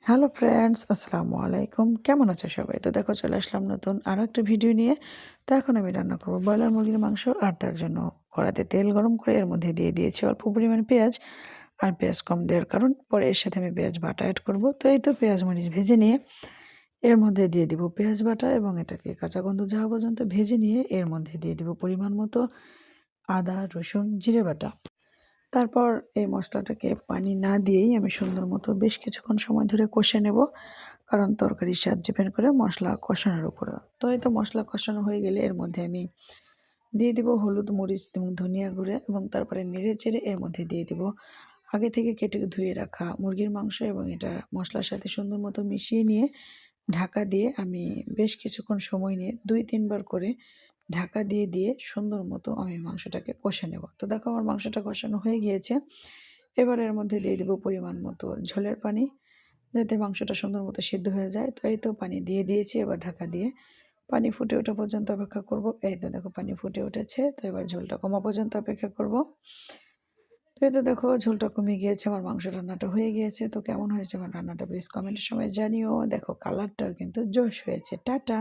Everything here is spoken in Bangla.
হ্যালো ফ্রেন্ডস, আসসালামু আলাইকুম। কেমন আছো সবাই? তো দেখো চলে আসলাম নতুন আরও একটা ভিডিও নিয়ে। তো এখন আমি রান্না করবো ব্রয়লার মুরগির মাংস। আর তার জন্য কড়াতে তেল গরম করে এর মধ্যে দিয়ে দিয়েছি অল্প পরিমাণ পেঁয়াজ। আর পেঁয়াজ কম দেওয়ার কারণ পরে এর সাথে আমি পেঁয়াজ বাটা অ্যাড করবো। তো এই তো পেঁয়াজ মরিচ ভেজে নিয়ে এর মধ্যে দিয়ে দিব পেঁয়াজ বাটা এবং এটাকে কাঁচা গন্ধ যাওয়া পর্যন্ত ভেজে নিয়ে এর মধ্যে দিয়ে দিব পরিমাণ মতো আদা রসুন জিরে বাটা। তারপর এই মশলাটাকে পানি না দিয়েই আমি সুন্দর মতো বেশ কিছুক্ষণ সময় ধরে কষে নেব, কারণ তরকারির স্বাদ ডিপেন্ড করে মশলা কষানোর উপরে। তো এই তো মশলা কষানো হয়ে গেলে এর মধ্যে আমি দিয়ে দিব হলুদ মরিচ এবং ধনিয়া গুঁড়ো এবং তারপরে নেড়ে চেড়ে এর মধ্যে দিয়ে দিব আগে থেকে কেটে ধুয়ে রাখা মুরগির মাংস এবং এটা মশলার সাথে সুন্দর মতো মিশিয়ে নিয়ে ঢাকা দিয়ে আমি বেশ কিছুক্ষণ সময় নিয়ে 2-3 বার করে ঢাকা দিয়ে দিয়ে সুন্দর মতো আমি মাংসটাকে কষে নেব। তো দেখো আমার মাংসটা কষানো হয়ে গিয়েছে। এবার এর মধ্যে দিয়ে দেবো পরিমাণ মতো ঝোলের পানি, যাতে মাংসটা সুন্দর মতো সিদ্ধ হয়ে যায়। তো এই তো পানি দিয়ে দিয়েছি, এবার ঢাকা দিয়ে পানি ফুটে ওঠা পর্যন্ত অপেক্ষা করব। এই তো দেখো পানি ফুটে উঠেছে, তো এবার ঝোলটা কমা পর্যন্ত অপেক্ষা করব। তো এই তো দেখো ঝোলটা কমে গিয়েছে, আমার মাংস রান্নাটা হয়ে গিয়েছে। তো কেমন হয়েছে আমার রান্নাটা প্লিজ কমেন্টের সময় জানিও। দেখো কালারটাও কিন্তু জোশ হয়েছে। টাটা।